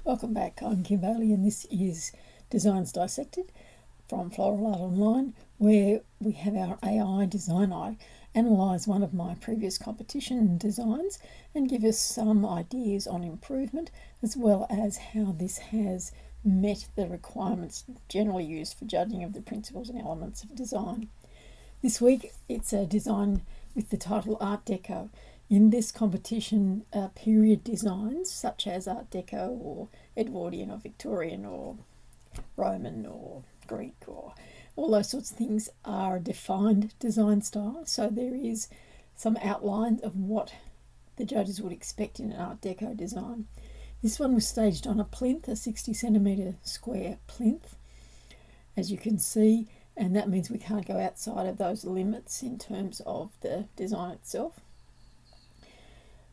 Welcome back, I'm Kim Bailey and this is Designs Dissected from Floral Art Online, where we have our AI DesignEye analyse one of my previous competition designs and give us some ideas on improvement, as well as how this has met the requirements generally used for judging of the principles and elements of design. This week it's a design with the title Art Deco. In this competition, period designs such as Art Deco or Edwardian or Victorian or Roman or Greek or all those sorts of things are a defined design style. So there is some outline of what the judges would expect in an Art Deco design. This one was staged on a plinth, a 60 centimetre square plinth, as you can see, and that means we can't go outside of those limits in terms of the design itself.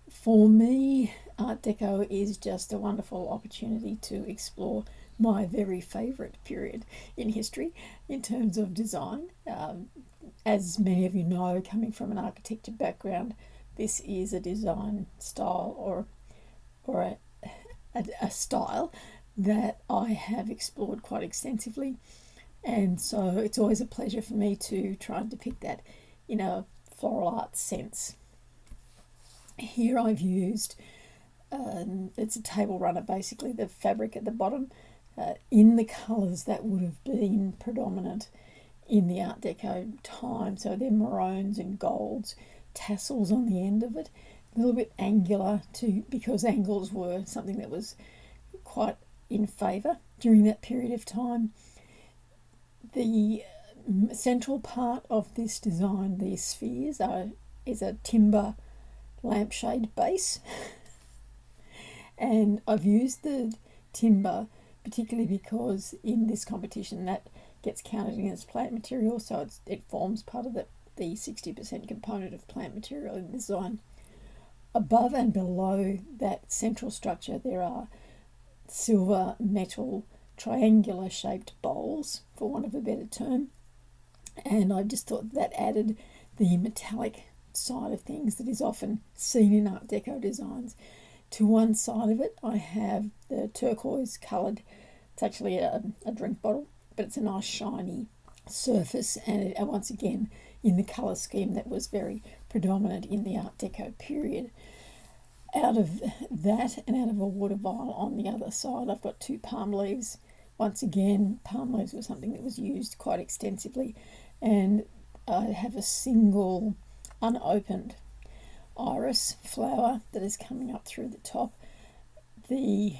For me, Art Deco is just a wonderful opportunity to explore my very favourite period in history in terms of design. As many of you know, coming from an architecture background, this is a design style or a style that I have explored quite extensively, and so it's always a pleasure for me to try and depict that in a floral art sense. Here I've used, it's a table runner basically, the fabric at the bottom, in the colours that would have been predominant in the Art Deco time. So they're maroons and golds, tassels on the end of it, a little bit angular too, because angles were something that was quite in favour during that period of time. The central part of this design, these spheres, is a timber lampshade base, and I've used the timber particularly because in this competition that gets counted against plant material, so it forms part of the 60% component of plant material in the design. Above and below that central structure there are silver metal triangular shaped bowls, for want of a better term, and I just thought that added the metallic side of things that is often seen in Art Deco designs. To one side of it I have the turquoise coloured, it's actually a drink bottle, but it's a nice shiny surface, and once again in the colour scheme that was very predominant in the Art Deco period. Out of that and out of a water vial on the other side I've got two palm leaves. Once again, palm leaves were something that was used quite extensively, and I have a single unopened iris flower that is coming up through the top. The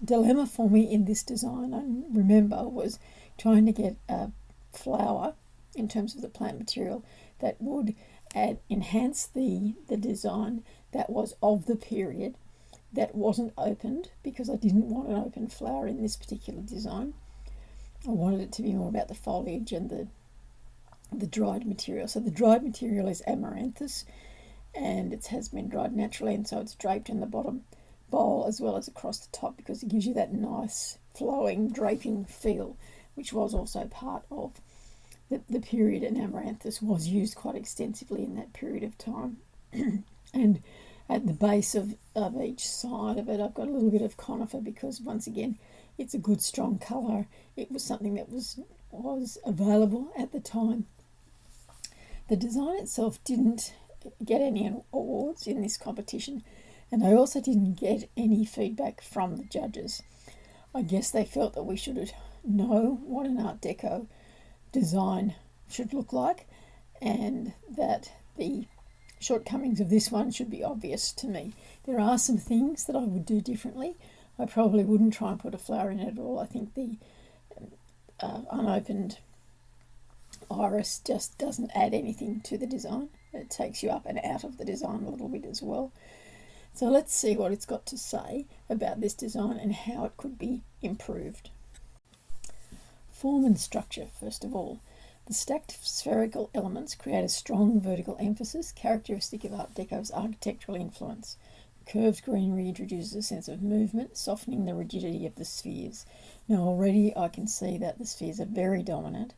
dilemma for me in this design, I remember, was trying to get a flower in terms of the plant material that would enhance the design that was of the period, that wasn't opened, because I didn't want an open flower in this particular design. I wanted it to be more about the foliage and the dried material. So the dried material is amaranthus, and it has been dried naturally, and so it's draped in the bottom bowl as well as across the top, because it gives you that nice flowing draping feel, which was also part of the period, and amaranthus was used quite extensively in that period of time. And at the base of each side of it I've got a little bit of conifer, because once again it's a good strong colour. It was something that was available at the time. The design itself didn't get any awards in this competition, and I also didn't get any feedback from the judges. I guess they felt that we should know what an Art Deco design should look like, and that the shortcomings of this one should be obvious to me. There are some things that I would do differently. I probably wouldn't try and put a flower in it at all. I think the unopened iris just doesn't add anything to the design. It takes you up and out of the design a little bit as well. So let's see what it's got to say about this design and how it could be improved. Form and structure, first of all. The stacked spherical elements create a strong vertical emphasis, characteristic of Art Deco's architectural influence. The curved greenery introduces a sense of movement, softening the rigidity of the spheres. Now already I can see that the spheres are very dominant,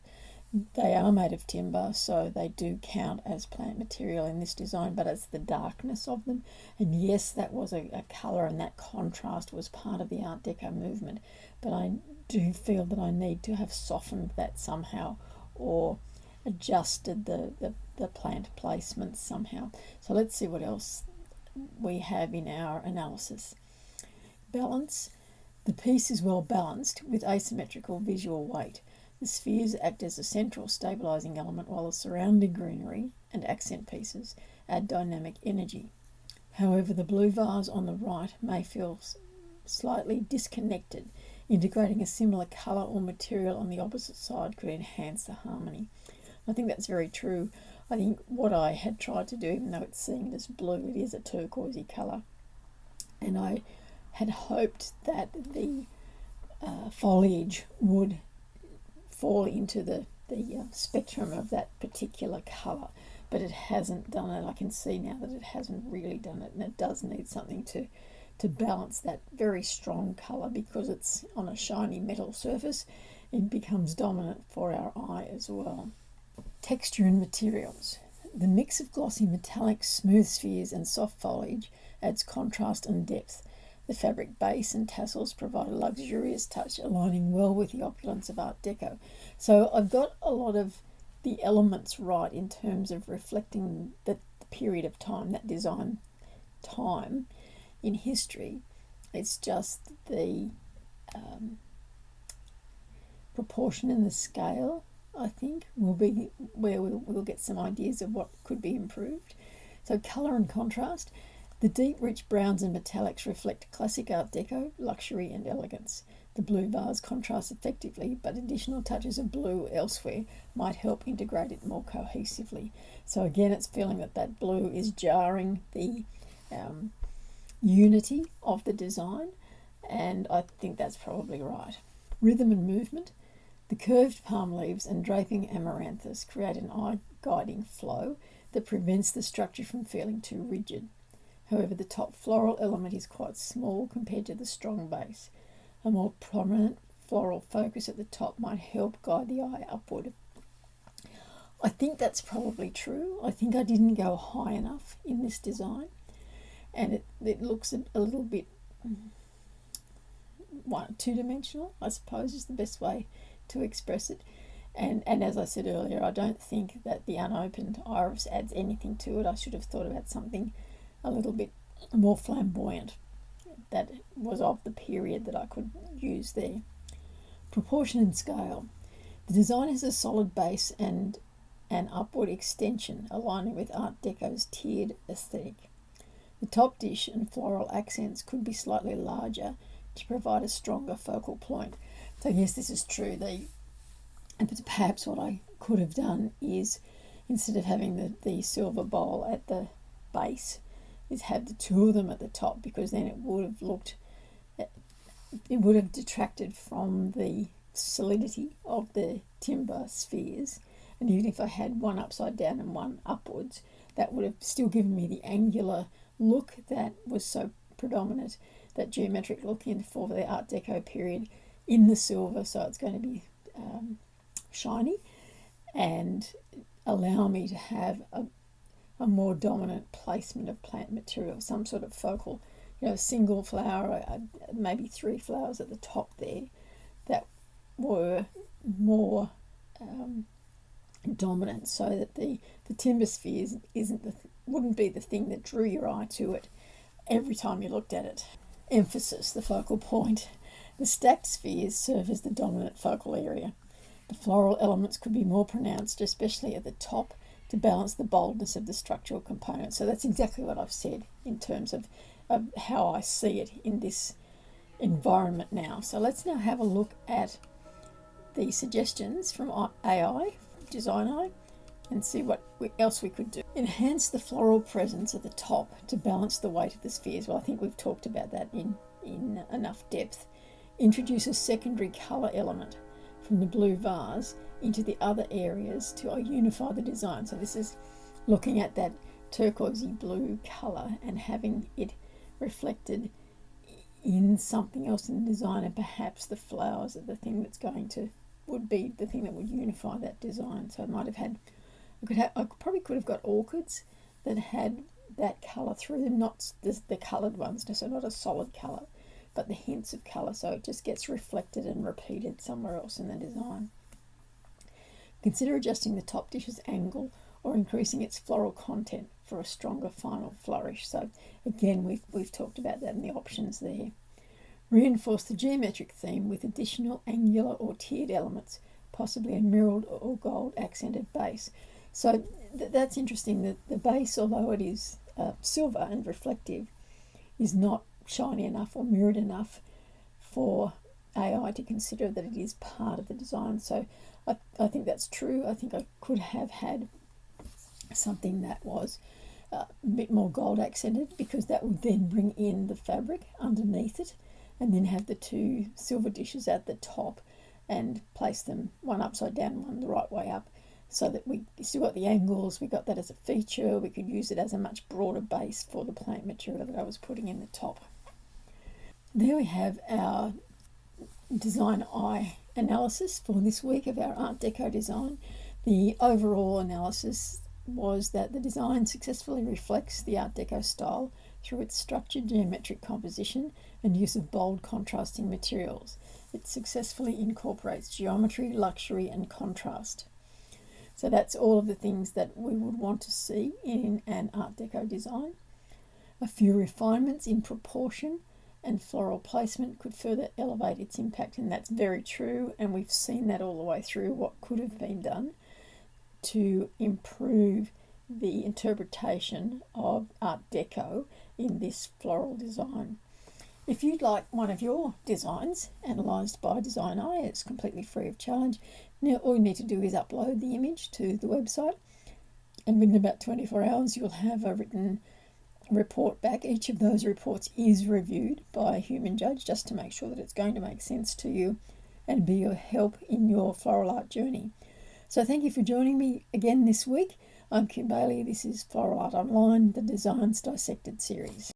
They are made of timber, so they do count as plant material in this design, but it's the darkness of them. And yes, that was a colour, and that contrast was part of the Art Deco movement, but I do feel that I need to have softened that somehow, or adjusted the plant placements somehow. So let's see what else we have in our analysis. Balance. The piece is well balanced with asymmetrical visual weight. The spheres act as a central stabilising element, while the surrounding greenery and accent pieces add dynamic energy. However, the blue vase on the right may feel slightly disconnected. Integrating a similar colour or material on the opposite side could enhance the harmony. I think that's very true. I think what I had tried to do, even though it's seen as blue, it is a turquoisey colour. And I had hoped that the foliage would fall into the spectrum of that particular colour, but it hasn't done it. I can see now that it hasn't really done it, and it does need something to balance that very strong colour, because it's on a shiny metal surface. It becomes dominant for our eye as well. Texture and materials. The mix of glossy metallic smooth spheres and soft foliage adds contrast and depth. The fabric base and tassels provide a luxurious touch, aligning well with the opulence of Art Deco. So I've got a lot of the elements right in terms of reflecting the period of time, that design time in history. It's just the proportion and the scale, I think, will be where we'll get some ideas of what could be improved. So colour and contrast. The deep, rich browns and metallics reflect classic Art Deco, luxury and elegance. The blue vase contrasts effectively, but additional touches of blue elsewhere might help integrate it more cohesively. So again, it's feeling that blue is jarring the unity of the design, and I think that's probably right. Rhythm and movement. The curved palm leaves and draping amaranthus create an eye-guiding flow that prevents the structure from feeling too rigid. However, the top floral element is quite small compared to the strong base. A more prominent floral focus at the top might help guide the eye upward. I think that's probably true. I think I didn't go high enough in this design, and it looks a little bit two-dimensional, I suppose, is the best way to express it. And as I said earlier, I don't think that the unopened iris adds anything to it. I should have thought about something a little bit more flamboyant that was of the period that I could use there. Proportion and scale. The design has a solid base and an upward extension, aligning with Art Deco's tiered aesthetic. The top dish and floral accents could be slightly larger to provide a stronger focal point. So yes, this is true. And perhaps what I could have done is, instead of having the silver bowl at the base, is have the two of them at the top, because then it would have detracted from the solidity of the timber spheres. And even if I had one upside down and one upwards, that would have still given me the angular look that was so predominant, that geometric look for the Art Deco period in the silver. So it's going to be shiny and allow me to have a more dominant placement of plant material, some sort of focal, single flower, maybe 3 flowers at the top there that were more dominant, so that the timber spheres wouldn't be the thing that drew your eye to it every time you looked at it. Emphasis, the focal point. The stacked spheres serve as the dominant focal area. The floral elements could be more pronounced, especially at the top, to balance the boldness of the structural components. So that's exactly what I've said in terms of how I see it in this environment now. So let's now have a look at the suggestions from AI, DesignEye, and see what else we could do. Enhance the floral presence at the top to balance the weight of the spheres. Well, I think we've talked about that in enough depth. Introduce a secondary colour element from the blue vase into the other areas to unify the design. So this is looking at that turquoisey blue colour and having it reflected in something else in the design, and perhaps the flowers are the thing that's going to would be the thing that would unify that design. So I might have had, I probably could have got orchids that had that colour through them, not the coloured ones, so not a solid colour, but the hints of colour, so it just gets reflected and repeated somewhere else in the design. Consider adjusting the top dish's angle or increasing its floral content for a stronger final flourish. So again, we've talked about that in the options there. Reinforce the geometric theme with additional angular or tiered elements, possibly a mirrored or gold accented base. So that's interesting, that the base, although it is silver and reflective, is not shiny enough or mirrored enough for AI to consider that it is part of the design. So I think that's true. I think I could have had something that was a bit more gold accented, because that would then bring in the fabric underneath it, and then have the two silver dishes at the top and place them one upside down, one the right way up, so that we still got the angles, we got that as a feature, we could use it as a much broader base for the plant material that I was putting in the top. There we have our DesignEye analysis for this week of our Art Deco design. The overall analysis was that the design successfully reflects the Art Deco style through its structured geometric composition and use of bold contrasting materials. It successfully incorporates geometry, luxury and contrast. So that's all of the things that we would want to see in an Art Deco design. A few refinements in proportion and floral placement could further elevate its impact, and that's very true, and we've seen that all the way through, what could have been done to improve the interpretation of Art Deco in this floral design. If you'd like one of your designs analysed by DesignEye, it's completely free of charge. Now all you need to do is upload the image to the website, and within about 24 hours you'll have a written report back. Each of those reports is reviewed by a human judge, just to make sure that it's going to make sense to you and be a help in your floral art journey. So thank you for joining me again this week. I'm Kim Bailey. This is Floral Art Online, the Designs Dissected series.